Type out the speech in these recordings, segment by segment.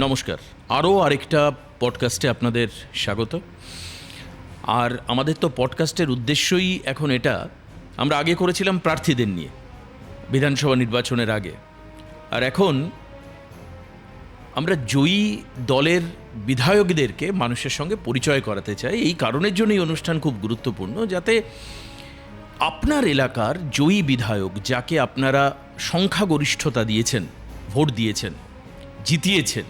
নমস্কার, আরও আরেকটা পডকাস্টে আপনাদের স্বাগত। আর আমাদের তো পডকাস্টের উদ্দেশ্যই এখন এটা, আমরা আগে করেছিলাম প্রার্থীদের নিয়ে বিধানসভা নির্বাচনের আগে, আর এখন আমরা জয়ী দলের বিধায়কদেরকে মানুষের সঙ্গে পরিচয় করাতে চাই। এই কারণের জন্য এই অনুষ্ঠান খুব গুরুত্বপূর্ণ, যাতে আপনার এলাকার জয়ী বিধায়ক, যাকে আপনারা সংখ্যাগরিষ্ঠতা দিয়েছেন, ভোট দিয়েছেন, জিতিয়েছেন,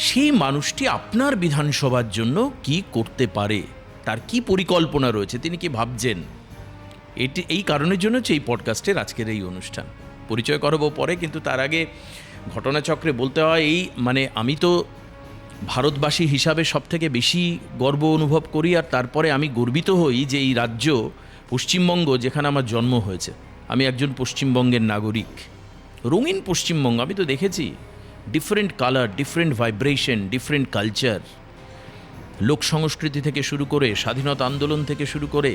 সেই মানুষটি আপনার বিধানসভার জন্য কি করতে পারে, তার কি পরিকল্পনা রয়েছে, তিনি কি ভাবছেন, এই কারণের জন্য হচ্ছে এই পডকাস্টের আজকের এই অনুষ্ঠান। পরিচয় করাবো পরে, কিন্তু তার আগে ঘটনাচক্রে বলতে হয় আমি তো ভারতবাসী হিসাবে সবথেকে বেশি গর্ব অনুভব করি, আর তারপরে আমি গর্বিত হই যে এই রাজ্য পশ্চিমবঙ্গ, যেখানে আমার জন্ম হয়েছে, আমি একজন পশ্চিমবঙ্গের নাগরিক। রঙিন পশ্চিমবঙ্গ, আমি তো দেখেছি different colour, different vibration, different culture, লোক সংস্কৃতি থেকে শুরু করে স্বাধীনতা আন্দোলন থেকে শুরু করে,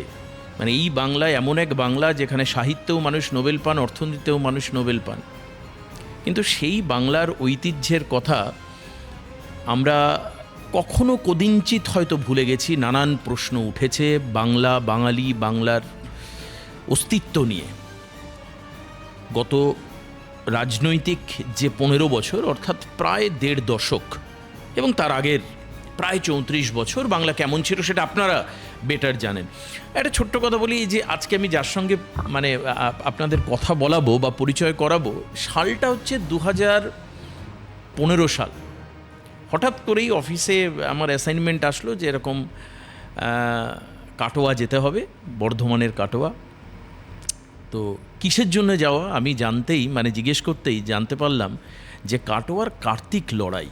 এই বাংলায় এমন এক বাংলা যেখানে সাহিত্যেও মানুষ নোবেল পান, অর্থনীতিতেও মানুষ নোবেল পান। কিন্তু সেই বাংলার ঐতিহ্যের কথা আমরা কখনো কদিঞ্চিত হয়তো ভুলে গেছি। নানান প্রশ্ন উঠেছে বাংলা, বাঙালি, বাংলার অস্তিত্ব নিয়ে। গত রাজনৈতিক যে 15 বছর, অর্থাৎ প্রায় 1.5 দশক, এবং তার আগের প্রায় 34 বছর বাংলা কেমন ছিল সেটা আপনারা বেটার জানেন। একটা ছোট্ট কথা বলি, যে আজকে আমি যার সঙ্গে আপনাদের কথা বলাবো বা পরিচয় করাবো, সালটা হচ্ছে 2015 সাল। হঠাৎ করেই অফিসে আমার অ্যাসাইনমেন্ট আসলো যে এরকম কাটোয়া যেতে হবে, বর্ধমানের কাটোয়া। তো কিসের জন্য যাওয়া আমি জিজ্ঞেস করতেই জানতে পারলাম যে কাটোয়ার কার্তিক লড়াই,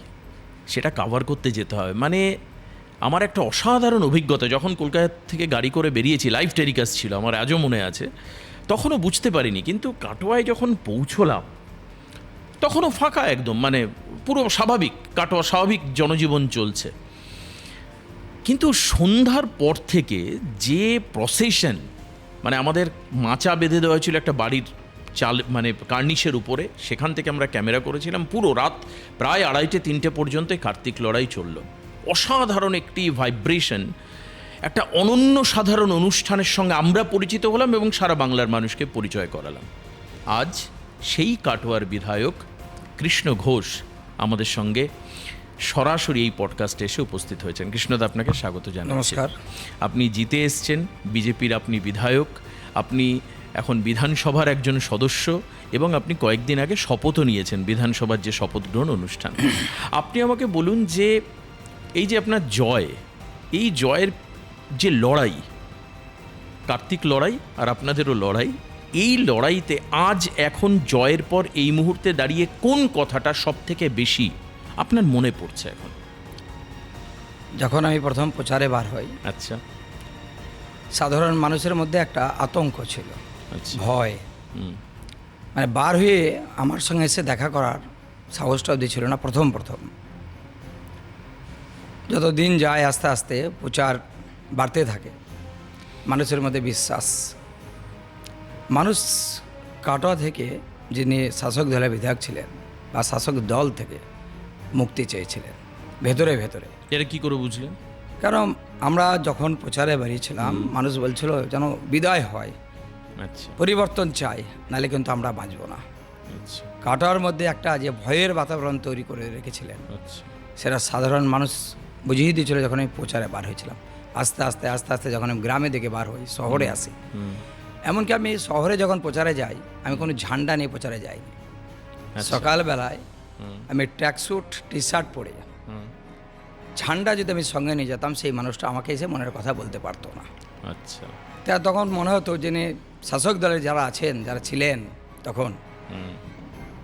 সেটা কাভার করতে যেতে হবে। আমার একটা অসাধারণ অভিজ্ঞতা, যখন কলকাতা থেকে গাড়ি করে বেরিয়েছি, লাইভ টেলিকাস্ট ছিল, আমার আজও মনে আছে। তখনও বুঝতে পারিনি, কিন্তু কাটোয়ায় যখন পৌঁছলাম তখনও ফাঁকা একদম, পুরো স্বাভাবিক, কাটোয়া স্বাভাবিক জনজীবন চলছে। কিন্তু সন্ধ্যার পর থেকে যে প্রসেশন, আমাদের মাচা বেঁধে দেওয়া ছিল একটা বাড়ির চাল, কার্নিশের উপরে, সেখান থেকে আমরা ক্যামেরা করেছিলাম। পুরো রাত প্রায় 2:30-3টে পর্যন্ত কার্তিক লড়াই চলল। অসাধারণ একটি ভাইব্রেশন, একটা অনন্য সাধারণ অনুষ্ঠানের সঙ্গে আমরা পরিচিত হলাম এবং সারা বাংলার মানুষকে পরিচয় করালাম। আজ সেই কাটোয়ার বিধায়ক কৃষ্ণ ঘোষ আমাদের সঙ্গে সরাসরি এই পডকাস্টে এসে উপস্থিত হয়েছেন। কৃষ্ণদা, আপনাকে স্বাগত জানাচ্ছি। নমস্কার। আপনি জিতে এসছেন, বিজেপির আপনি বিধায়ক, আপনি এখন বিধানসভার একজন সদস্য, এবং আপনি কয়েকদিন আগে শপথও নিয়েছেন, বিধানসভার যে শপথ গ্রহণ অনুষ্ঠান। আপনি আমাকে বলুন যে এই যে আপনার জয়, এই জয়ের যে লড়াই, কার্তিক লড়াই আর আপনাদেরও লড়াই, এই লড়াইতে আজ এখন জয়ের পর এই মুহূর্তে দাঁড়িয়ে কোন কথাটা সব থেকে বেশি আপনার মনে পড়ছে এখন? যখন আমি প্রথম প্রচারে বার হই, আচ্ছা, সাধারণ মানুষের মধ্যে একটা আতঙ্ক ছিল, আচ্ছা, ভয়। বার হয়ে আমার সঙ্গে এসে দেখা করার সাহসটাও দিয়েছিল না প্রথম। যত দিন যায় আস্তে আস্তে প্রচার বাড়তে থাকে, মানুষের মধ্যে বিশ্বাস। মানুষ কাটোয়া থেকে, যিনি শাসক দলের বিধায়ক ছিলেন বা শাসক দল থেকে মুক্তি চেয়েছিলেন ভেতরে। এটা কি করে বুঝলেন? কারণ আমরা যখন প্রচারে বেরিয়েছিলাম, মানুষ বলছিল যেন বিদায় হয়, আচ্ছা, পরিবর্তন চাই, নাহলে কিন্তু আমরা বাঁচব না। আচ্ছা, কাটোয়ার মধ্যে একটা যে ভয়ের বাতাবরণ তৈরি করে রেখেছিলেন, আচ্ছা, সেটা সাধারণ মানুষ বুঝিয়ে দিয়েছিল যখন আমি প্রচারে বার হয়েছিলাম। আস্তে আস্তে যখন আমি গ্রামে থেকে বার হই, শহরে আসি, এমনকি আমি শহরে যখন প্রচারে যাই, আমি কোনো ঝান্ডা নিয়ে প্রচারে যাইনি। সকালবেলায় আমি ট্র্যাকস্যুট, টি শার্ট পরে, ঝান্ডা যদি আমি সঙ্গে নিয়ে যেতাম, সেই মানুষটা আমাকে এসে মনের কথা বলতে পারতো না। আচ্ছা, তা তখন মনে হতো যিনি শাসক দলের যারা আছেন, যারা ছিলেন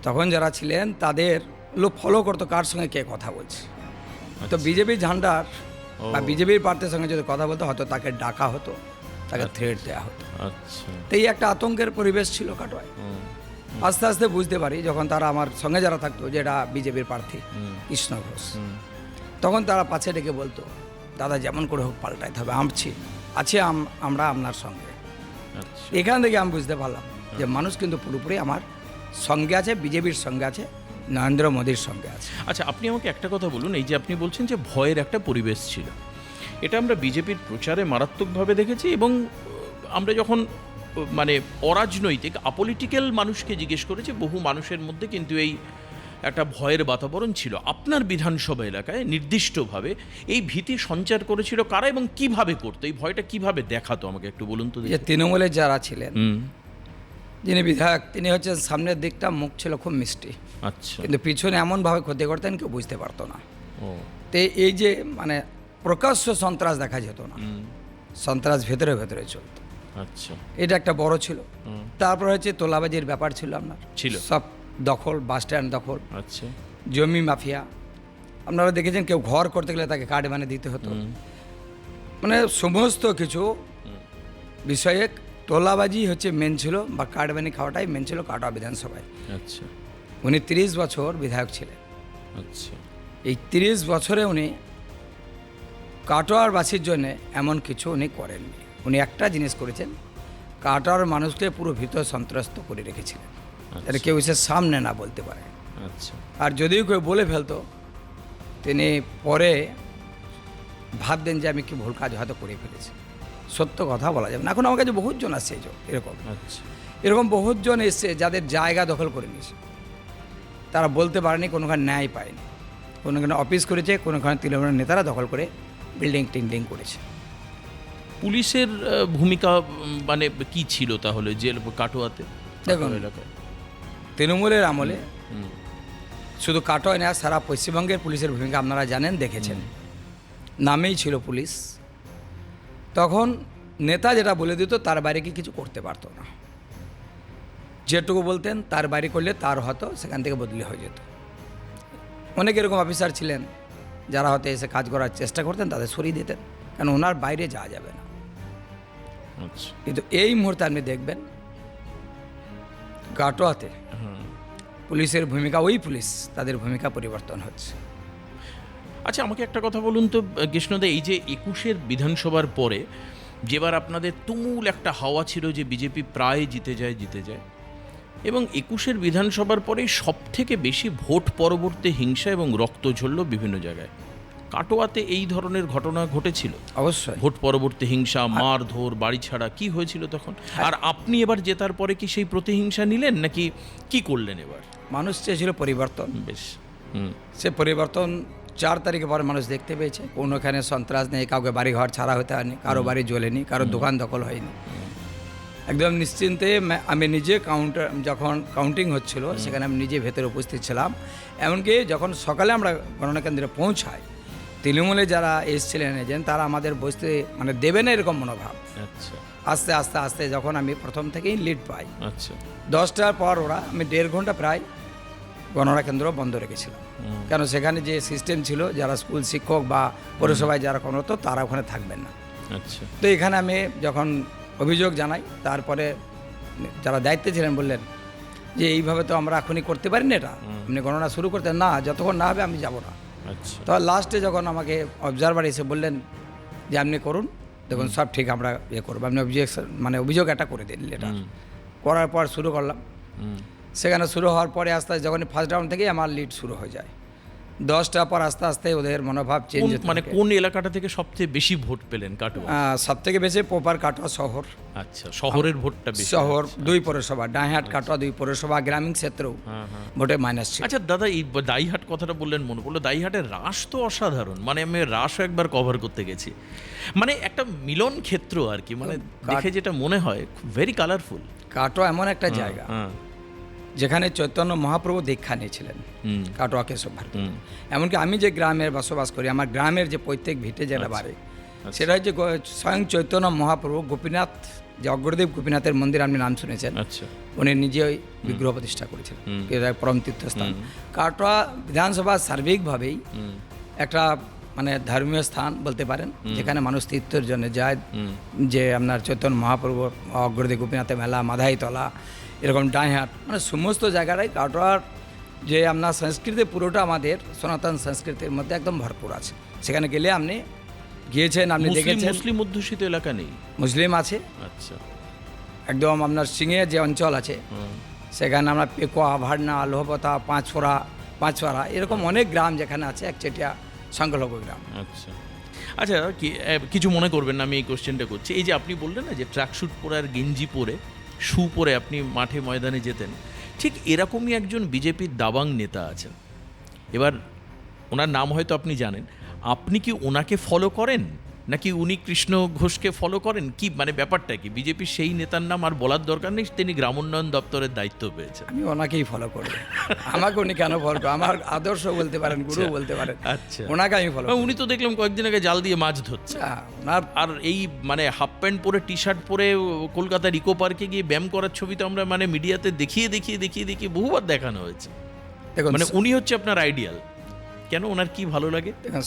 তখন যারা ছিলেন, তাদের লোক ফলো করতো কার সঙ্গে কে কথা বলছে। তো বিজেপি ঝান্ডার বা বিজেপির প্রার্থীর সঙ্গে যদি কথা বলতো, হয়তো তাকে ডাকা হতো, তাকে থ্রেট দেওয়া হতো। আচ্ছা, তো এই একটা আতঙ্কের পরিবেশ ছিল কাটোয়ায়। আস্তে আস্তে বুঝতে পারি, যখন তারা আমার সঙ্গে যারা থাকতো, যেটা বিজেপির প্রার্থী কৃষ্ণ ঘোষ, তখন তারা পাছে ডেকে বলতো, দাদা যেমন করে হোক পাল্টাইতে হবে, আমরা আপনার সঙ্গে। এখান থেকে আমি বুঝতে পারলাম যে মানুষ কিন্তু পুরোপুরি আমার সঙ্গে আছে, বিজেপির সঙ্গে আছে, নরেন্দ্র মোদীর সঙ্গে আছে। আচ্ছা, আপনি আমাকে একটা কথা বলুন, এই যে আপনি বলছেন যে ভয়ের একটা পরিবেশ ছিল, এটা আমরা বিজেপির প্রচারে মারাত্মকভাবে দেখেছি, এবং আমরা যখন মানে অরাজনৈতিক আপলিটিক্যাল মানুষকে জিজ্ঞেস করেছি, বহু মানুষের মধ্যে কিন্তু এই একটা ভয়ের বাতাবরণ ছিল। আপনার বিধানসভা এলাকায় নির্দিষ্টভাবে এই ভীতি সঞ্চার করেছিল কারা এবং কিভাবে করতো, এই ভয়টা কিভাবে দেখাতো, আমাকে একটু বলুন তো। যে তৃণমূলের যারা ছিলেন, হুম, যিনি বিধায়ক, তিনি হচ্ছেন সামনের দিকটা মুখ ছিল খুব মিষ্টি, আচ্ছা, কিন্তু পিছনে এমনভাবে ক্ষতি করতেন কেউ বুঝতে পারতো না। ও, তো এই যে মানে প্রকাশ্য সন্ত্রাস দেখা যেত না, সন্ত্রাস ভেতরে ভেতরে চলতো, আচ্ছা, এটা একটা বড় ছিল। তারপর হচ্ছে তোলাবাজির ব্যাপার ছিল, আপনার ছিল সব দখল, বাস স্ট্যান্ড দখল, আচ্ছা, জমি মাফিয়া। আপনারা দেখেছেন কেউ ঘর করতে গেলে তাকে কার্ড বানিয়ে দিতে হতো, মানে সমস্ত কিছু বিষয়ে তোলাবাজি হচ্ছে মেন ছিল, বা কার্ড বানিয়ে খাওয়াটাই মেন ছিল কাটোয়া বিধানসভায়। আচ্ছা, উনি 30 বছর বিধায়ক ছিলেন। আচ্ছা, এই 30 বছরে উনি কাটোয়ারবাসীর জন্য এমন কিছু উনি করেননি। উনি একটা জিনিস করেছেন, কাটোয়ার মানুষকে পুরো ভীত সন্ত্রস্ত করে রেখেছিলেন, যাতে কেউ এসে সামনে না বলতে পারে। আচ্ছা, আর যদিও কেউ বলে ফেলতো, তিনি পরে ভাবতেন যে আমি কি ভুল কাজ হয়তো করে ফেলেছি, সত্য কথা বলা যাবে না। এখন আমার কাছে বহুতজন আসছে এরকম, আচ্ছা, এরকম বহুতজন এসছে যাদের জায়গা দখল করে নিয়েছে, তারা বলতে পারেনি, কোনোখানে ন্যায় পায়নি, কোনোখানে অফিস করেছে, কোনোখানে তৃণমূলের নেতারা দখল করে বিল্ডিং টিল্ডিং করেছে। পুলিশের ভূমিকা মানে কি ছিল তাহলে জেল কাটোয়াতে? দেখুন, কাটোয়া এলাকায় তৃণমূলের আমলে শুধু কাটোয়ায় না, সারা পশ্চিমবঙ্গের পুলিশের ভূমিকা আপনারা জানেন, দেখেছেন, নামেই ছিল পুলিশ। তখন নেতা যেটা বলে দিত তার বাইরে কি কিছু করতে পারতো না, যেটুকু বলতেন তার বাইরে করলে তার হয়তো সেখান থেকে বদলি হয়ে যেত। অনেক এরকম অফিসার ছিলেন যারা হয়তো এসে কাজ করার চেষ্টা করতেন, তাদের সরিয়ে দিতেন, কারণ ওনার বাইরে যাওয়া যাবে না। আচ্ছা, কিন্তু এই মুহূর্তে আপনি দেখবেন কাটোয়াতে পুলিশের ভূমিকা, ওই পুলিশ, তাদের ভূমিকা পরিবর্তন হচ্ছে। আচ্ছা, আমাকে একটা কথা বলুন তো কৃষ্ণদা, এই যে 21-এর বিধানসভার পরে যেবার আপনাদের তুমুল একটা হাওয়া ছিল যে বিজেপি প্রায় জিতে যায়, এবং 21-এর বিধানসভার পরেই সব থেকে বেশি ভোট পরবর্তী হিংসা এবং রক্ত ঝরল বিভিন্ন জায়গায়। কাটোয়াতে এই ধরনের ঘটনা ঘটেছিল? অবশ্যই। ভোট পরবর্তী হিংসা, মারধর, বাড়ি ছাড়া, কি হয়েছিল তখন? আর আপনি এবার জেতার পরে কি সেই প্রতিহিংসা নিলেন, নাকি কি করলেন এবার? মানুষ চেয়েছিল পরিবর্তন, বেশ, সে পরিবর্তন 4 তারিখে পরে মানুষ দেখতে পেয়েছে। কোনোখানে সন্ত্রাস নেই, কাউকে বাড়ি ঘর ছাড়া হতে হয়নি, কারো বাড়ি জ্বলেনি, কারো দোকান দখল হয়নি। একদম নিশ্চিন্তে আমি নিজে যখন কাউন্টিং হচ্ছিল সেখানে আমি নিজে ভেতরে উপস্থিত ছিলাম। এমনকি যখন সকালে আমরা গণনা কেন্দ্রে পৌঁছাই, তৃণমূলে যারা এসেছিলেন এজেন্ট, তারা আমাদের বসতে মানে দেবে না এরকম মনোভাব। আচ্ছা, আস্তে আস্তে আস্তে যখন আমি প্রথম থেকেই লিড পাই, আচ্ছা, 10টার পর আমি 1.5 ঘন্টা প্রায় গণনা কেন্দ্র বন্ধ রেখেছিলাম, কারণ সেখানে যে সিস্টেম ছিল, যারা স্কুল শিক্ষক বা পৌরসভায় যারা কর্মরত তারা ওখানে থাকবেন না। আচ্ছা, তো এখানে আমি যখন অভিযোগ জানাই, তারপরে যারা দায়িত্বে ছিলেন বললেন যে এইভাবে তো আমরা এখনই করতে পারি না, এটা আপনি গণনা শুরু করতে না, যতক্ষণ না হবে আমি যাব না। আচ্ছা, তো লাস্টে যখন আমাকে অবজারভার এসে বললেন যে আপনি করুন, দেখুন সব ঠিক, আমরা করবো, আপনি অভিযোগ একটা করে দিন, এটা করার পর শুরু করলাম। সেখানে শুরু হওয়ার পরে আস্তে আস্তে যখন ফার্স্ট রাউন্ড থেকেই আমার লিড শুরু হয়ে যায়, 10টার পর আস্তে আস্তে ওদের মনোভাব চেঞ্জ। মানে কোন এলাকাটা থেকে সবচেয়ে বেশি ভোট পেলেন কাটোয়া? সব থেকে বেশি প্রপার কাটোয়া শহর। আচ্ছা, শহরের ভোটটা বেশি? শহর 2 পৌরসভা, ডাইহাট কাটোয়া 2 পৌরসভা, গ্রামীণ ক্ষেত্রেও ভোটে মাইনাস ছিল। আচ্ছা দাদা, এই দাইহাট কথাটা বললেন, মনে পড়লো দাইহাটের রাস তো অসাধারণ, মানে আমি রাসও একবার কভার করতে গেছি, মানে একটা মিলন ক্ষেত্র আর কি, মানে দেখে যেটা মনে হয় ভেরি কালারফুল। কাটোয়া এমন একটা জায়গা যেখানে চৈতন্য মহাপ্রভু দীক্ষা নিয়েছিলেন কাটোয়া কেশব ভারতী। এমনকি আমি যে গ্রামের বসবাস করি, আমার গ্রামের যে প্রত্যেক ভিটে যেটা বাড়ি, সেটা হচ্ছে স্বয়ং চৈতন্য মহাপ্রভু গোপীনাথ, যে অগ্রদেব গোপীনাথের মন্দির আপনি নাম শুনেছেন, উনি নিজে ওই বিগ্রহ প্রতিষ্ঠা করেছিলেন, পরম তীর্থস্থান। কাটোয়া বিধানসভা সার্বিকভাবেই একটা মানে ধর্মীয় স্থান বলতে পারেন, যেখানে মানুষ তীর্থের জন্য যায়, যে আপনার চৈতন্য মহাপ্রভু, অগ্রদেব গোপীনাথের মেলা, মাধাইতলা, এরকম ডাইহাট, মানে সমস্ত জায়গাটাই কাটোয়ার যে আপনার সংস্কৃতি পুরোটা আমাদের সনাতন সংস্কৃতির মধ্যে একদম ভরপুর আছে। সেখানে গেলে আপনি গিয়েছেন, আপনি দেখেছেন। মুসলিম অধ্যুষিত এলাকা নেই? মুসলিম আছে। আচ্ছা, একদম আপনার সিংহে যে অঞ্চল আছে সেখানে আমরা পেকুয়া, ভাড়না, লোহপতা, পাঁচফোড়া এরকম অনেক গ্রাম যেখানে আছে একচেটিয়া সংখ্যালঘু গ্রাম। আচ্ছা আচ্ছা, কিছু মনে করবেন না, আমি এই কোশ্চেনটা করছি। এই যে আপনি বললেন না যে ট্র্যাকস্যুট পরে আর গেঞ্জি পরে শু পরে আপনি মাঠে ময়দানে যেতেন, ঠিক এরকমই একজন বিজেপির দাবাং নেতা আছেন। এবার ওনার নাম হয়তো আপনি জানেন, আপনি কি ওনাকে ফলো করেন নাকি উনি কৃষ্ণ ঘোষকে ফলো করেন, কি মানে ব্যাপারটা কি? বিজেপির সেই নেতার নাম আর বলার দরকার নেই, তিনি গ্রামোন্নয়ন দপ্তরের দায়িত্ব পেয়েছেন। আমি ওনাকেই ফলো করবো, আমাকে উনি কেন ফলো করবো? আমার আদর্শ বলতে পারেন, গুরু বলতে পারেন, আচ্ছা, ওনাকে আমি ফলো। উনি তো দেখলাম কয়েকদিন আগে জাল দিয়ে মাছ ধরছে, ওনার আর এই মানে হাফ প্যান্ট পরে টি শার্ট পরে কলকাতার ইকো পার্কে গিয়ে ব্যায়াম করার ছবি তো আমরা মানে মিডিয়াতে দেখিয়ে বহুবার দেখানো হয়েছে। দেখুন, মানে উনি হচ্ছে আপনার আইডিয়াল, কেন ওনার কি ভালো লাগে? দেখুন,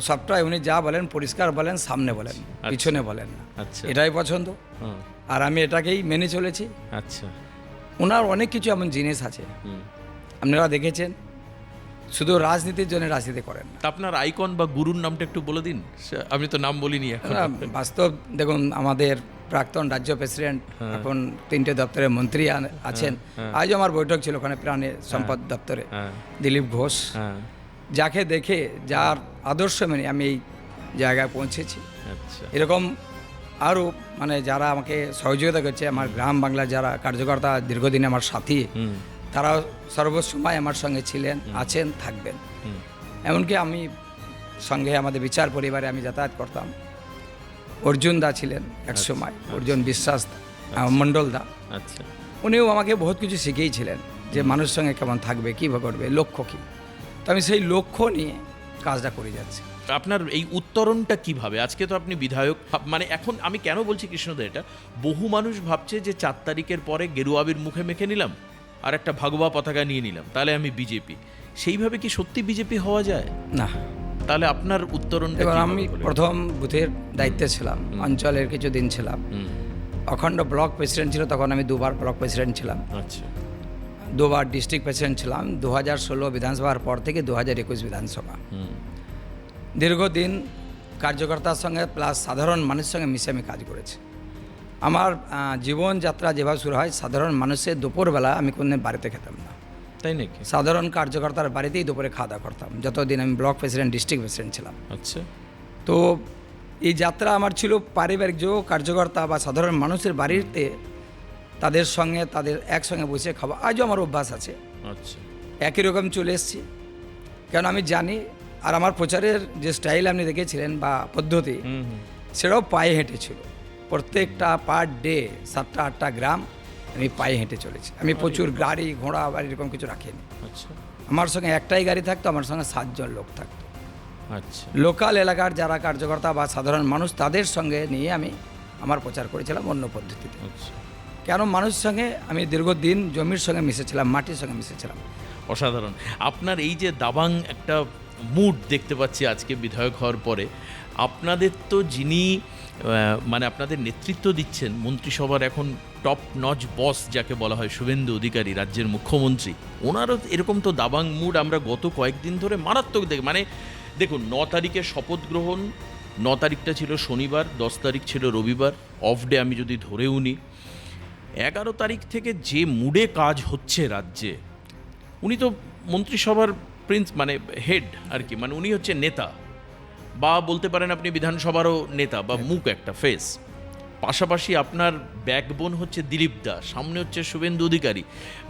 সবটাই উনি যা বলেন পরিষ্কার বলেন, সামনে বলেন, পিছনে বলেন না, আচ্ছা, এটাই পছন্দ, আর আমি এটাকেই মেনে চলেছি। আচ্ছা, ওনার অনেক কিছু এমন জিনিস আছে আপনারা দেখেছেন, শুধু রাজনীতির জন্য রাজনীতি করেন না। তা আপনার আইকন বা গুরুর নামটা একটু বলে দিন, আমি তো নাম বলিনি এখন। বাস্তব দেখুন, আমাদের প্রাক্তন রাজ্য প্রেসিডেন্ট, এখন 3টে দপ্তরের মন্ত্রী আছেন। আজও আমার বৈঠক ছিল ওখানে প্রাণী সম্পদ দপ্তরে, দিলীপ ঘোষ, যাকে দেখে, যার আদর্শ মেনে আমি এই জায়গায় পৌঁছেছি। আচ্ছা, এরকম আরও মানে যারা আমাকে সহযোগিতা করছে, আমার গ্রাম বাংলার যারা কার্যকর্তা, দীর্ঘদিন আমার সাথী, তারা সর্বসময় আমার সঙ্গে ছিলেন, আছেন, থাকবেন। এমনকি আমি সঙ্গে আমাদের বিচার পরিবারে আমি যাতায়াত করতাম, অর্জুন দা ছিলেন এক সময়, অর্জুন বিশ্বাস মণ্ডল দা, আচ্ছা, উনিও আমাকে বহুত কিছু শিখিয়েছিলেন যে মানুষের সঙ্গে কেমন থাকবে, কীভাবে করবে, লক্ষ্য কী। তো আমি সেই লক্ষ্য নিয়ে কাজটা করে যাচ্ছি। আপনার এই উত্তরণটা কিভাবে? আজকে তো আপনি বিধায়ক, মানে এখন আমি কেন বলছি কৃষ্ণদা, এটা বহু মানুষ ভাবছে যে 4 তারিখের পরে গেরুয়াবির মুখে মেখে নিলাম আর একটা ভাগবা পতাকা নিয়ে নিলাম, তাহলে আমি বিজেপি। সেইভাবে কি সত্যি বিজেপি হওয়া যায়? না। তাহলে আপনার উত্তরণটা এবার কি? আমি প্রথম বুথের দায়িত্বে ছিলাম, অঞ্চলের কিছু দিন ছিলাম, অখণ্ড ব্লক প্রেসিডেন্ট ছিল, তখন আমি 2বার ব্লক প্রেসিডেন্ট ছিলাম, আচ্ছা, 2বার ডিস্ট্রিক্ট প্রেসিডেন্ট ছিলাম, 2016 বিধানসভার পর থেকে 2021 বিধানসভা। দীর্ঘদিন কার্যকর্তার সঙ্গে প্লাস সাধারণ মানুষের সঙ্গে মিশে আমি কাজ করেছি। আমার জীবনযাত্রা যেভাবে শুরু হয়, সাধারণ মানুষের দুপুরবেলা আমি কোনদিন বাড়িতে খেতাম না, তাই নাকি? সাধারণ কার্যকর্তার বাড়িতেই দুপুরে খাওয়া দাওয়া করতাম, যতদিন আমি ব্লক প্রেসিডেন্ট, ডিস্ট্রিক্ট প্রেসিডেন্ট ছিলাম। আচ্ছা, তো এই যাত্রা আমার ছিল পারিবারিক, যে কার্যকর্তা বা সাধারণ মানুষের বাড়িতে তাদের সঙ্গে, তাদের একসঙ্গে বসে খাওয়া আজও আমার অভ্যাস আছে। আচ্ছা, একই রকম চলে এসেছি, কেন আমি জানি। আর আমার প্রচারের যে স্টাইল আপনি দেখেছিলেন বা পদ্ধতি, সেটাও পায়ে হেঁটে ছিল। প্রত্যেকটা পার ডে 7টা-8টা গ্রাম আমি পায়ে হেঁটে চলেছি। আমি প্রচুর গাড়ি ঘোড়া বা এরকম কিছু রাখিনি। আচ্ছা, আমার সঙ্গে একটাই গাড়ি থাকতো, আমার সঙ্গে 7 জন লোক থাকতো। আচ্ছা, লোকাল এলাকার যারা কার্যকর্তা বা সাধারণ মানুষ, তাদের সঙ্গে নিয়ে আমি আমার প্রচার করেছিলাম অন্য পদ্ধতিতে। আচ্ছা, কেন মানুষের সঙ্গে আমি দীর্ঘদিন জমির সঙ্গে মিশেছিলাম, মাটির সঙ্গে মিশেছিলাম। অসাধারণ। আপনার এই যে দাবাং একটা মুড দেখতে পাচ্ছি আজকে বিধায়ক হওয়ার পরে, আপনাদের তো যিনি মানে আপনাদের নেতৃত্ব দিচ্ছেন মন্ত্রিসভার এখন টপ নচ বস যাকে বলা হয়, শুভেন্দু অধিকারী, রাজ্যের মুখ্যমন্ত্রী, ওনারও এরকম তো দাবাং মুড আমরা গত কয়েকদিন ধরে মারাত্মক মানে দেখুন, 9 তারিখে শপথ গ্রহণ, 9 তারিখটা ছিল শনিবার, 10 তারিখ ছিল রবিবার, অফ ডে আমি যদি ধরেও নিই, 11 তারিখ থেকে যে মুডে কাজ হচ্ছে রাজ্যে, উনি তো মন্ত্রিসভার প্রিন্স মানে হেড আর কি, মানে উনি হচ্ছে নেতা, বা বলতে পারেন আপনি বিধানসভারও নেতা বা মুখ, একটা ফেস। পাশাপাশি আপনার ব্যাকবোন হচ্ছে দিলীপ দা, সামনে হচ্ছে শুভেন্দু অধিকারী।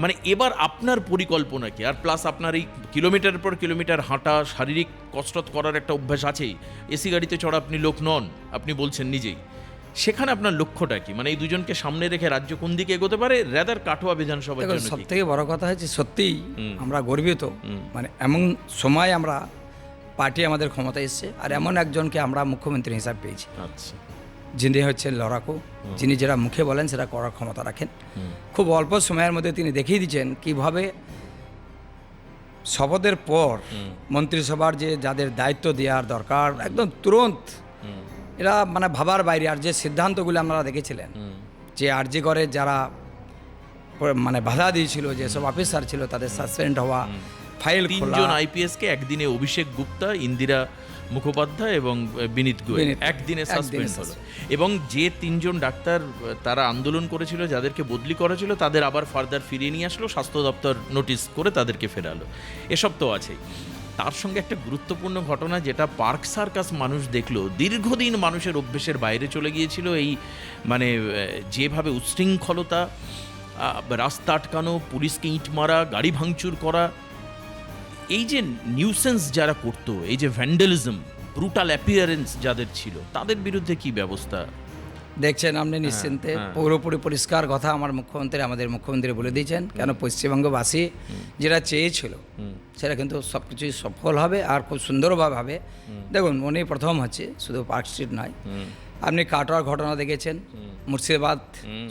মানে এবার আপনার পরিকল্পনা কি? আর প্লাস আপনার এই কিলোমিটারের পর কিলোমিটার হাঁটা, শারীরিক কসরত করার একটা অভ্যাস আছেই, এসি গাড়িতে চড়া আপনি লোক নন, আপনি বলছেন নিজেই। সেখানে আপনার লক্ষ্যটা কি? মানে এই দুজনকে সামনে রেখে রাজ্য কোন দিকে এগোতে পারে, রাদার কাটোয়া বিধানসভার জন্য? সব থেকে বড় কথা হচ্ছে, সত্যিই আমরা গর্বিত, মানে এমন সময় আমরা পার্টি আমাদের ক্ষমতা এসছে, আর এমন একজনকে আমরা মুখ্যমন্ত্রী হিসাবে পেয়েছি। আচ্ছা, যিনি হচ্ছেন লড়াকু, যিনি যেটা মুখে বলেন সেটা করার ক্ষমতা রাখেন। খুব অল্প সময়ের মধ্যে তিনি দেখিয়ে দিচ্ছেন কিভাবে শপথের পর মন্ত্রিসভার যে যাদের দায়িত্ব দেওয়ার দরকার, একদম তুরন্ত এরা মানে ভাবার বাইরে। আর যে সিদ্ধান্তগুলো আপনারা দেখেছিলেন, যে আরজি করে যারা মানে বাধা দিয়েছিল, যেসব অফিসার ছিল তাদের সাসপেন্ড হওয়া, ফাইল খোলা। 3 জন আইপিএসকে একদিনে, অভিষেক গুপ্তা, ইন্দিরা মুখোপাধ্যায় এবং বিনীত গোয়েল বিনীত। একদিনে একদিনে সাসপেন্ড হলো, এবং যে 3 জন ডাক্তার তারা আন্দোলন করেছিল, যাদেরকে বদলি করা ছিল, তাদের আবার ফার্দার ফিরিয়ে নিয়ে আসলো, স্বাস্থ্য দপ্তর নোটিশ করে তাদেরকে ফেরালো। এসব তো আছেই। তার সঙ্গে একটা গুরুত্বপূর্ণ ঘটনা যেটা পার্ক সার্কাস মানুষ দেখলো, দীর্ঘদিন মানুষের অভ্যেসের বাইরে চলে গিয়েছিল এই মানে যেভাবে উচ্ছৃঙ্খলতা, রাস্তা আটকানো, পুলিশকে ইঁট মারা, গাড়ি ভাঙচুর করা, এই যে নিউসেন্স যারা করতো, এই যে ভ্যান্ডালিজম, ব্রুটাল অ্যাপিয়ারেন্স যাদের ছিল, তাদের বিরুদ্ধে কি ব্যবস্থা? দেখছেন আপনি নিশ্চিন্তে হ্যাঁ। পুরোপুরি পরিষ্কার কথা আমাদের মুখ্যমন্ত্রী বলে দিয়েছেন। কেন পশ্চিমবঙ্গবাসী যেটা চেয়েছিল সেটা কিন্তু সব কিছুই সফল হবে আর খুব সুন্দরভাবে হবে। দেখুন, উনি প্রথম হচ্ছে শুধু পার্ক স্ট্রিট নয়, আপনি কাটোয়ার ঘটনা দেখেছেন, মুর্শিদাবাদ,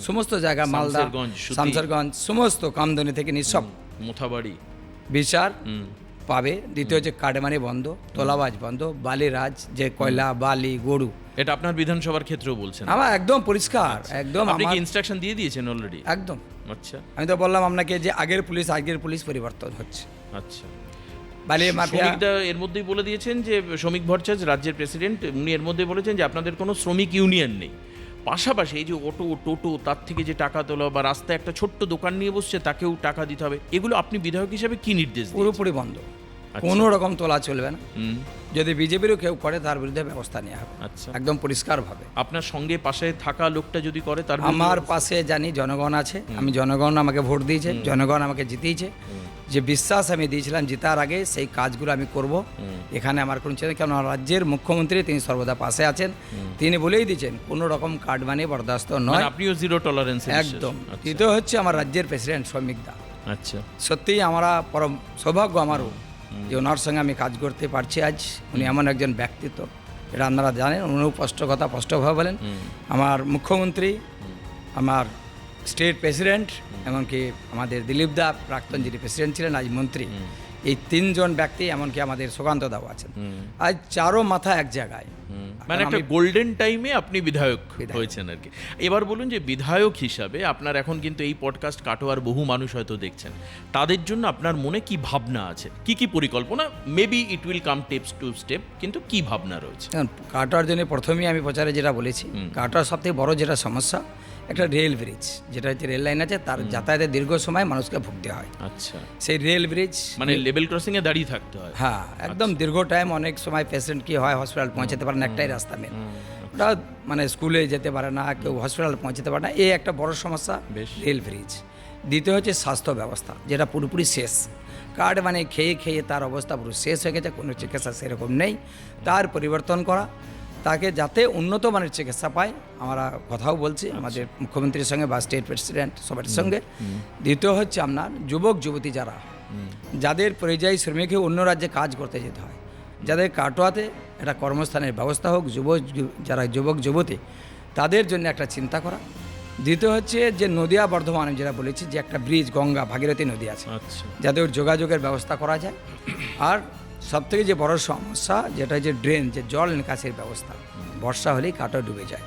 সমস্ত জায়গা, মালদা, শামসেরগঞ্জ, সুতি। শামসেরগঞ্জ, সমস্ত কামদুনি থেকে নিঃসব মোথাবাড়ি বিচার পাবে। দ্বিতীয় হচ্ছে কাটমানি বন্ধ, তোলাবাজ বন্ধ, বালিরাজ যে কয়লা, বালি, গরু, এটা আপনার বিধানসভার ক্ষেত্রেও বলছেন? আমার একদম পরিষ্কার, একদম আপনি কি আমার ইনস্ট্রাকশন দিয়ে দিয়েছেন অলরেডি? একদম। আচ্ছা আমি তো বললাম আপনাকে যে আগের পুলিশ পরিবর্তন হচ্ছে। আচ্ছা। বালি মাফিয়া শ্রমিকদা এর মধ্যেই বলে দিয়েছেন যে শ্রমিক ভট্টাচার্য রাজ্যের প্রেসিডেন্ট, উনি এর মধ্যে বলেছেন যে আপনাদের কোনো শ্রমিক ইউনিয়ন নেই। পাশাপাশি এই যে অটো, টোটো, তার থেকে যে টাকা তোলা বা রাস্তায় একটা ছোট্ট দোকান নিয়ে বসছে তাকেও টাকা দিতে হবে, এগুলো আপনি বিধায়ক হিসেবে কি নির্দেশ দিয়েছেন? পুরোপুরি বন্ধ, কোনো রকম তোলা চলবে না। যদি বিজেপিরও কেউ করে তার বিরুদ্ধে ব্যবস্থা নেওয়া হবে, আচ্ছা। একদম পরিষ্কারভাবে। আপনার সঙ্গে পাশে থাকা লোকটা যদি করে তার বিরুদ্ধে আমার ব্যবস্থা? পাশে জানি জনগণ আছে, আমি জনগণ আমাকে ভোট দিয়েছে, জনগণ আমাকে জিতিয়েছে, যে বিশ্বাস আমি দিয়েছিলাম জিতার আগে সেই কাজগুলো আমি করব। এখানে আমার কোনো চিন্তা, কারণ রাজ্যের মুখ্যমন্ত্রী তিনি সর্বদা পাশে আছেন, তিনি বলেই দিয়েছেন কোনো রকম কার্ড মানে বরদাস্ত মানে নয়, আপনিও জিরো টলারেন্স? একদম। তৃতীয় হচ্ছে আমার রাজ্যের প্রেসিডেন্ট শ্রমিক দা, আচ্ছা। সত্যিই আমরা পরম সৌভাগ্য আমারও যে ওনার সঙ্গে আমি কাজ করতে পারছি আজ। উনি এমন একজন ব্যক্তিত্ব, এটা আপনারা জানেন, উনিও স্পষ্টভাবে বলেন। আমার মুখ্যমন্ত্রী, আমার স্টেট প্রেসিডেন্ট, এমনকি আমাদের দিলীপ দা প্রাক্তন যিনি প্রেসিডেন্ট ছিলেন, আজ মন্ত্রী, এই 3 জন ব্যক্তি, এমনকি আমাদের সুকান্ত দাও আছেন, আজ চারো মাথা এক জায়গায়। মানে একটা গোল্ডেন টাইমে আপনি বিধায়ক হয়েছেন আর কি। এবার বলুন যে বিধায়ক হিসাবে আপনার এখন কিন্তু এই পডকাস্ট কাটোয়ার বহু মানুষ হয়তো দেখছেন, তাদের জন্য আপনার মনে কি ভাবনা আছে, কি পরিকল্পনা? Maybe it will come step, কিন্তু কি ভাবনা রয়েছে? কাটোয়ার জন্য প্রথমেই আমি প্রচারে যেটা বলেছি, কাটোয়ার সবথেকে বড় যেটা সমস্যা, একটা রেল ব্রিজ, যেটা হচ্ছে রেল লাইন আছে, তার যাতায়াতের দীর্ঘ সময় মানুষকে ভুগতে হয়। আচ্ছা। সেই রেল ব্রিজ মানে লেভেল ক্রসিং এ দাঁড়িয়ে থাকতে হয়? হ্যাঁ, একদম দীর্ঘ টাইম, অনেক সময় পেশেন্ট কি হয় হসপিটাল পৌঁছাতে পারে না, একটাই রাস্তা মেন, ওটা মানে স্কুলে যেতে পারে না, কেউ হসপিটাল পৌঁছাতে পারে না, এই একটা বড় সমস্যা রেল ব্রিজ। দ্বিতীয় হচ্ছে স্বাস্থ্য ব্যবস্থা, যেটা পুরোপুরি শেষ, কার্ড মানে খেয়ে তার অবস্থা পুরো শেষ হয়ে গেছে, কোনো চিকিৎসা সেরকম নেই, তার পরিবর্তন করা, তাকে যাতে উন্নত মানের চিকিৎসা পায়, আমরা কথাও বলছি আমাদের মুখ্যমন্ত্রীর সঙ্গে বা স্টেট প্রেসিডেন্ট সবার সঙ্গে। দ্বিতীয় হচ্ছে আপনার যুবক যুবতী যাদের পরিযায়ী শ্রমিকে অন্য রাজ্যে কাজ করতে যেতে হয়, যাদের কাটোয়াতে একটা কর্মস্থানের ব্যবস্থা হোক, যারা যুবক যুবতী তাদের জন্য একটা চিন্তা করা। দ্বিতীয় হচ্ছে যে নদিয়া বর্ধমান, আমি যেটা বলেছি যে একটা ব্রিজ, গঙ্গা ভাগীরথী নদী আছে, যাতে ওর যোগাযোগের ব্যবস্থা করা যায়। আর সবথেকে যে বড় সমস্যা যেটা যে ড্রেন, যে জল নিকাশির ব্যবস্থা, বর্ষা হলেই কাটোয়া ডুবে যায়।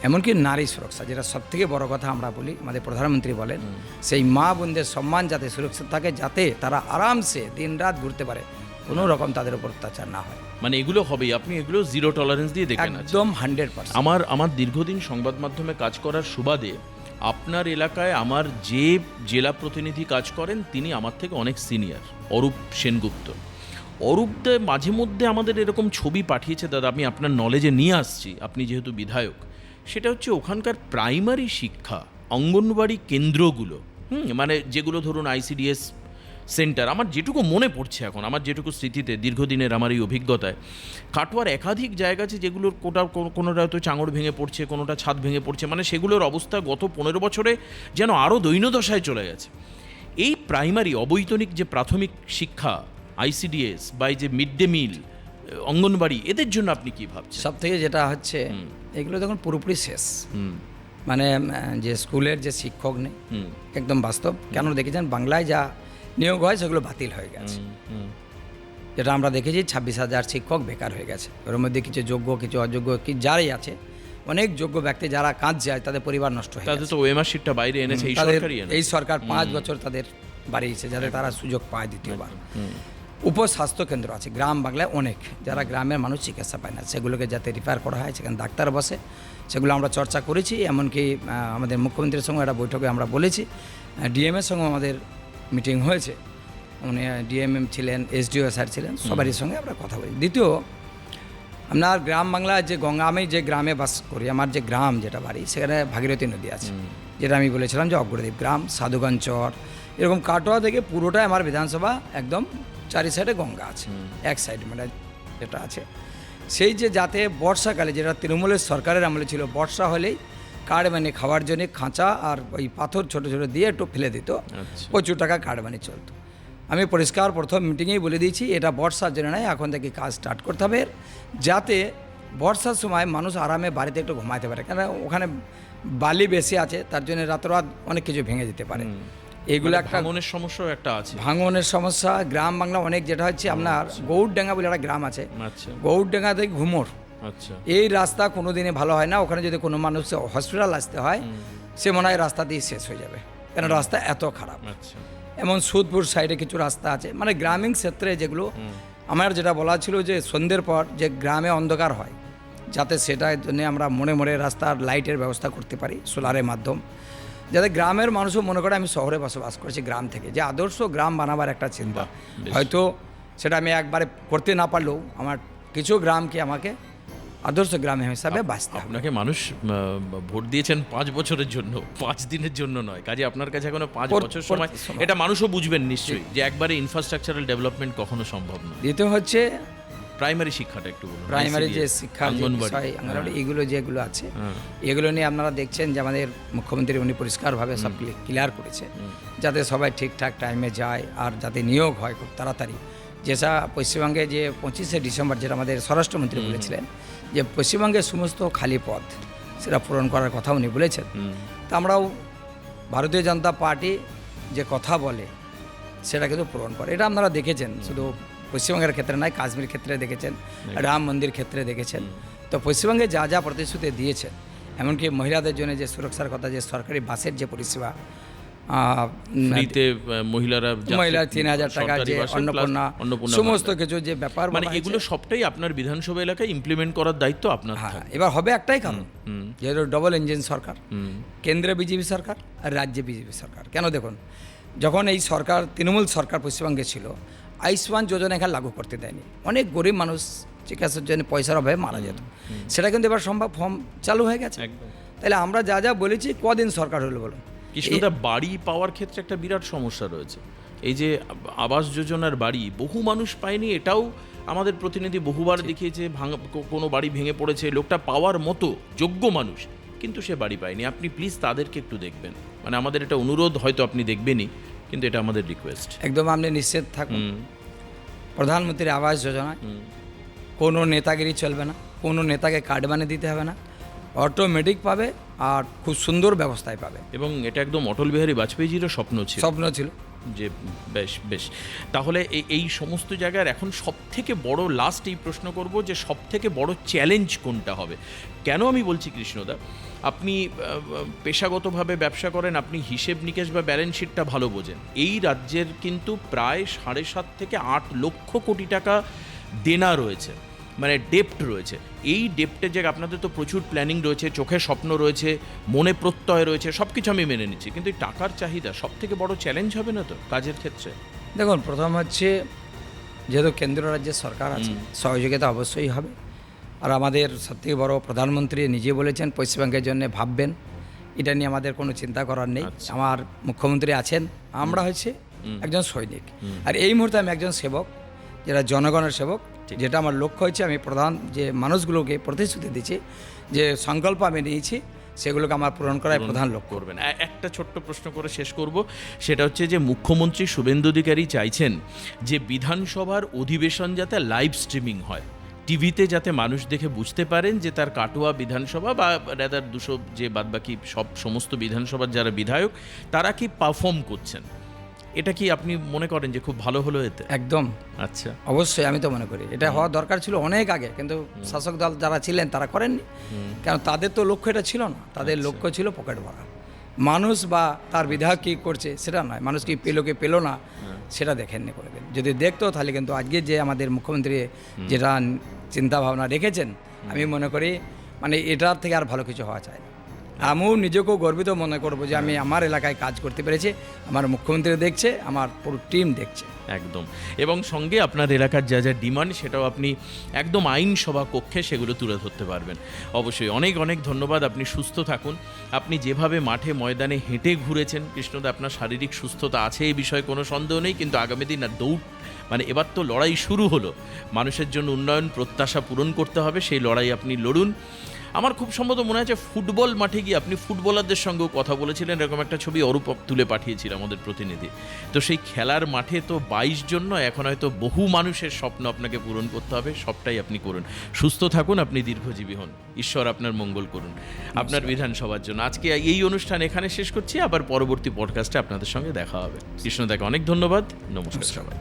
এমনকি নারী সুরক্ষা, যেটা সবথেকে বড় কথা আমরা বলি, আমাদের প্রধানমন্ত্রী বলেন, সেই মা বোনদের সম্মান যাতে সুরক্ষিত থাকে, যাতে তারা আরামসে দিনরাত ঘুরতে পারে, কোনো রকম তাদের উপর অত্যাচার না হয়। মানে এগুলো হবেই, আপনি এগুলো জিরো টলারেন্স দিয়ে দেখেন? একদম 100%। আমার দীর্ঘদিন সংবাদ মাধ্যমে কাজ করার সুবাদে আপনার এলাকায় আমার যে জেলা প্রতিনিধি কাজ করেন তিনি আমার থেকে অনেক সিনিয়র, অরূপ সেনগুপ্ত। অরূপদা মাঝে মধ্যে আমাদের এরকম ছবি পাঠিয়েছে, দাদা আমি আপনার নলেজে নিয়ে আসছি, আপনি যেহেতু বিধায়ক, সেটা হচ্ছে ওখানকার প্রাইমারি শিক্ষা, অঙ্গনবাড়ি কেন্দ্রগুলো, মানে যেগুলো ধরুন আইসিডিএস সেন্টার, আমার যেটুকু মনে পড়ছে এখন, আমার যেটুকু স্মৃতিতে দীর্ঘদিনের আমার এই অভিজ্ঞতায়, কাটোয়ার একাধিক জায়গা আছে যেগুলোর কোনোটা হয়তো চাঙড় ভেঙে পড়ছে, কোনোটা ছাদ ভেঙে পড়ছে, মানে সেগুলোর অবস্থা গত 15 বছরে যেন আরও দৈন্যদশায় চলে গেছে। এই প্রাইমারি অবৈতনিক যে প্রাথমিক শিক্ষা, আইসিডিএস বা এই যে মিড ডে মিল, অঙ্গনবাড়ি, এদের জন্য আপনি কি ভাবছেন? সব থেকে যেটা হচ্ছে এগুলো দেখুন পুরোপুরি শেষ, মানে যে স্কুলের যে শিক্ষক নেই, একদম বাস্তব। কেন দেখেছেন, বাংলায় যা নিয়োগ হয় সেগুলো বাতিল হয়ে গেছে, যেটা আমরা দেখেছি 26,000 শিক্ষক বেকার হয়ে গেছে। ওর মধ্যে কিছু যোগ্য, কিছু অযোগ্য, কি যারাই আছে, অনেক যোগ্য ব্যক্তি যারা কাজ যায় তাদের পরিবার নষ্ট হয়ে তাদের গেছে। তো ওএমআর শিটটা বাইরে এনেছে এই সরকারই এনেছে। এই সরকার 5 বছর তাদের বাড়িয়েছে, যাতে তারা সুযোগ পায় দ্বিতীয়বার। উপস্বাস্থ্য কেন্দ্র আছে গ্রাম বাংলায় অনেক, যারা গ্রামের মানুষ চিকিৎসা পায় না সেগুলোকে যাতে রিফার করা হয়, সেখানে ডাক্তার বসে, সেগুলো আমরা চর্চা করেছি। এমনকি আমাদের মুখ্যমন্ত্রীর সঙ্গে একটা বৈঠকে আমরা বলেছি, ডিএমের সঙ্গে আমাদের মিটিং হয়েছে, উনি ডিএমএম ছিলেন, এসডিও স্যার ছিলেন, সবারই সঙ্গে আমরা কথা বলি। দ্বিতীয়, আপনার গ্রাম বাংলায় যে গঙ্গা, আমি যে গ্রামে বাস করি, আমার যে গ্রাম যেটা বাড়ি, সেখানে ভাগীরথী নদী আছে, যেটা আমি বলেছিলাম যে অগ্রদ্বীপ গ্রাম, সাধুগঞ্জ চর, এরকম কাটোয়া থেকে পুরোটাই আমার বিধানসভা একদম চারি সাইডে গঙ্গা আছে, এক সাইড মানে যেটা আছে সেই যে যাতে বর্ষাকালে, যেটা তৃণমূলের সরকারের আমলে ছিল, বর্ষা হলেই কার্ড মানে খাওয়ার জন্য খাঁচা আর ওই পাথর ছোটো ছোটো দিয়ে একটু ফেলে দিত, প্রচুর টাকা কার্ড মানে চলতো। আমি পরিষ্কার প্রথম মিটিংয়েই বলে দিয়েছি এটা বর্ষার জন্য নয়, এখন থেকে কাজ স্টার্ট করতে হবে, যাতে বর্ষার সময় মানুষ আরামে বাড়িতে একটু ঘুমাতে পারে, কারণ ওখানে বালি বেশি আছে, তার জন্য রাত অনেক কিছু ভেঙে যেতে পারে। এগুলো একটা ভাঙনের সমস্যাও একটা আছে, ভাঙনের সমস্যা গ্রাম বাংলা অনেক, যেটা হচ্ছে আপনার গৌরডাঙ্গা বলে একটা গ্রাম আছে, গৌরডাঙ্গা থেকে ঘুমোর, এই রাস্তা কোনো দিনে ভালো হয় না, ওখানে যদি কোনো মানুষ হসপিটাল আসতে হয় সে মনে হয় রাস্তা দিয়ে শেষ হয়ে যাবে, কেন রাস্তা এত খারাপ। এমন সুদপুর সাইডে কিছু রাস্তা আছে, মানে গ্রামীণ ক্ষেত্রে যেগুলো আমার যেটা বলা ছিল যে সন্ধ্যের পর যে গ্রামে অন্ধকার হয়, যাতে সেটার জন্য আমরা মনে মনে রাস্তার লাইটের ব্যবস্থা করতে পারি সোলারের মাধ্যম, যাতে গ্রামের মানুষও মনে করে আমি শহরে বসবাস করছি, গ্রাম থেকে যে আদর্শ গ্রাম বানাবার একটা চিন্তা। হয়তো সেটা আমি একবারে করতে না পারলেও আমার কিছু গ্রামকে আমাকে আদর্শ গ্রাম হিসাবে বাঁচতে হবে। আপনাকে মানুষ ভোট দিয়েছেন 5 বছরের জন্য, 5 দিনের জন্য নয়, কাজে আপনার কাছে এখনো 5 বছর সময়, এটা মানুষও বুঝবেন নিশ্চয়ই যে একবারে ইনফ্রাস্ট্রাকচারাল ডেভেলপমেন্ট কখনো সম্ভব নয়। দ্বিতীয় হচ্ছে প্রাইমারি শিক্ষাটা একটু বলুন, প্রাইমারি যে শিক্ষা, অঙ্গনওয়াড়ি, এগুলো যেগুলো আছে, এগুলো নিয়ে আপনারা দেখছেন যে আমাদের মুখ্যমন্ত্রী উনি পরিষ্কারভাবে সব ক্লিয়ার করেছে, যাতে সবাই ঠিকঠাক টাইমে যায় আর যাতে নিয়োগ হয় খুব তাড়াতাড়ি। যেসা পশ্চিমবঙ্গে যে 25শে ডিসেম্বর যেটা আমাদের স্বরাষ্ট্রমন্ত্রী বলেছিলেন যে পশ্চিমবঙ্গের সমস্ত খালি পদ সেটা পূরণ করার কথা উনি বলেছেন, তা আমরাও ভারতীয় জনতা পার্টি যে কথা বলে সেটা কিন্তু পূরণ করে, এটা আপনারা দেখেছেন, শুধু পশ্চিমবঙ্গের ক্ষেত্রে নয়, কাশ্মীর ক্ষেত্রে দেখেছেন, রাম মন্দির ক্ষেত্রে দেখেছেন। তো পশ্চিমবঙ্গে যা যা প্রতিশ্রুতি দিয়েছেন, এমনকি মহিলাদের জন্য যে সুরক্ষার কথা, যে সরকারি বাসের যে পরিষেবা, মহিলা 3000 টাকা, যে অন্নপূর্ণা, সমস্ত কিছু যে ব্যাপার, মানে এগুলো সবটাই আপনার বিধানসভা এলাকায় ইমপ্লিমেন্ট করার দায়িত্ব আপনার। হ্যাঁ, এবার হবে একটাই কারণ, যেহেতু ডবল ইঞ্জিন সরকার, কেন্দ্রে বিজেপি সরকার আর রাজ্যে বিজেপি সরকার। কেন দেখুন, যখন এই সরকার তৃণমূল সরকার পশ্চিমবঙ্গে ছিল, আয়ুষ্মান যোজনা এখানে লাগু করতে দেয়নি, অনেক গরিব মানুষ চিকিৎসার জন্য পয়সার অভাবে মারা যেত, সেটা কিন্তু এবার সম্ভব, ফর্ম চালু হয়ে গেছে। তাহলে আমরা যা যা বলেছি, কদিন সরকার হলো বলুন। কৃষ্ণদা, বাড়ি পাওয়ার ক্ষেত্রে একটা বিরাট সমস্যা রয়েছে, এই যে আবাস যোজনার বাড়ি বহু মানুষ পায়নি, এটাও আমাদের প্রতিনিধি বহুবার দেখিয়েছে, কোনো বাড়ি ভেঙে পড়েছে, লোকটা পাওয়ার মতো যোগ্য মানুষ কিন্তু সে বাড়ি পায়নি। আপনি প্লিজ তাদেরকে একটু দেখবেন, মানে আমাদের এটা অনুরোধ, হয়তো আপনি দেখবেনই, কিন্তু এটা আমাদের রিকোয়েস্ট। একদম আপনি নিশ্চিত থাকুন, প্রধানমন্ত্রী আবাস যোজনায় কোনো নেতাগিরি চলবে না, কোনো নেতাকে কার্ড বানিয়ে দিতে হবে না, অটোমেটিক পাবে আর খুব সুন্দর ব্যবস্থায় পাবে। এবং এটা একদম অটল বিহারী বাজপেয়ীজিরও স্বপ্ন ছিল যে বেশ তাহলে এই সমস্ত জায়গার এখন সব থেকে বড়, লাস্ট এই প্রশ্ন করব যে সব থেকে বড় চ্যালেঞ্জ কোনটা হবে। কেন আমি বলছি কৃষ্ণদা, আপনি পেশাগতভাবে ব্যবসা করেন, আপনি হিসেব নিকেশ বা ব্যালেন্স শিটটা ভালো বোঝেন। এই রাজ্যের কিন্তু প্রায় 7.5 থেকে 8 লক্ষ কোটি টাকা দেনা রয়েছে, মানে ডেপ্ট রয়েছে। এই ডেপ্টের জায়গায় আপনাদের তো প্রচুর প্ল্যানিং রয়েছে, চোখে স্বপ্ন রয়েছে, মনে প্রত্যয় রয়েছে, সব কিছু আমি মেনে নিচ্ছি, কিন্তু এই টাকার চাহিদা সব থেকে বড় চ্যালেঞ্জ হবে না তো কাজের ক্ষেত্রে? দেখুন, প্রথম হচ্ছে যেহেতু কেন্দ্র রাজ্যের সরকার আছে, সহযোগিতা অবশ্যই হবে। আর আমাদের সবথেকে বড় প্রধানমন্ত্রী নিজে বলেছেন পশ্চিমবঙ্গের জন্য ভাববেন, এটা নিয়ে আমাদের কোনো চিন্তা করার নেই। আমার মুখ্যমন্ত্রী আছেন, আমরা হচ্ছে একজন সৈনিক, আর এই মুহূর্তে আমি একজন সেবক, যেটা জনগণের সেবক, যেটা আমার লক্ষ্য হচ্ছে আমি প্রধান যে মানুষগুলোকে প্রতিশ্রুতি দিচ্ছি, যে সংকল্প আমি নিয়েছি, সেগুলোকে আমার পূরণ করার প্রধান লক্ষ্য। করবেন। একটা ছোট্ট প্রশ্ন করে শেষ করব, সেটা হচ্ছে যে মুখ্যমন্ত্রী শুভেন্দু অধিকারী চাইছেন যে বিধানসভার অধিবেশন যাতে লাইভ স্ট্রিমিং হয়, টিভিতে যাতে মানুষ দেখে বুঝতে পারেন যে তার কাটোয়া বিধানসভা বা রাদার 200 যে বাদবাকি সমস্ত বিধানসভার যারা বিধায়ক তারা কি পারফর্ম করছেন। এটা কি আপনি মনে করেন যে খুব ভালো হলো এতে? একদম, আচ্ছা, অবশ্যই আমি তো মনে করি এটা হওয়া দরকার ছিল অনেক আগে, কিন্তু শাসক দল যারা ছিলেন তারা করেননি, কারণ তাদের তো লক্ষ্য এটা ছিল না, তাদের লক্ষ্য ছিল পকেট ভরা। মানুষ বা তার বিধায়ক কী করছে সেটা নয়, মানুষ কি পেলো না সেটা দেখেননি করে দিন। যদি দেখতো তাহলে কিন্তু আজকে যে আমাদের মুখ্যমন্ত্রী যেটা চিন্তা ভাবনা রেখেছেন, আমি মনে করি মানে এটার থেকে আর ভালো কিছু হওয়া চাই না। আমিও নিজেকেও গর্বিত মনে করবো যে আমি আমার এলাকায় কাজ করতে পেরেছি, আমার মুখ্যমন্ত্রী দেখছে, আমার পুরো টিম দেখছে। একদম। এবং সঙ্গে আপনার এলাকার যা যা ডিমান্ড সেটাও আপনি একদম আইনসভা কক্ষে সেগুলো তুলে ধরতে পারবেন। অবশ্যই অনেক অনেক ধন্যবাদ। আপনি সুস্থ থাকুন। আপনি যেভাবে মাঠে ময়দানে হেঁটে ঘুরেছেন কৃষ্ণদা, আপনার শারীরিক সুস্থতা আছে এই বিষয়ে কোনো সন্দেহ নেই, কিন্তু আগামী দিন আর দৌড় মানে এবার তো লড়াই শুরু হলো, মানুষের জন্য উন্নয়ন প্রত্যাশা পূরণ করতে হবে, সেই লড়াই আপনি লড়ুন। আমার খুব সম্ভবত মনে আছে ফুটবল মাঠে গিয়ে আপনি ফুটবলারদের সঙ্গেও কথা বলেছিলেন, এরকম একটা ছবি অরূপ তুলে পাঠিয়েছিল আমাদের প্রতিনিধি। তো সেই খেলার মাঠে তো 22 জন নয়, এখন হয়তো বহু মানুষের স্বপ্ন আপনাকে পূরণ করতে হবে, সবটাই আপনি করুন। সুস্থ থাকুন, আপনি দীর্ঘজীবী হন, ঈশ্বর আপনার মঙ্গল করুন আপনার বিধানসভার জন্য। আজকে এই অনুষ্ঠান এখানে শেষ করছি, আবার পরবর্তী পডকাস্টে আপনাদের সঙ্গে দেখা হবে। কৃষ্ণদাকে অনেক ধন্যবাদ, নমস্কার সবাই।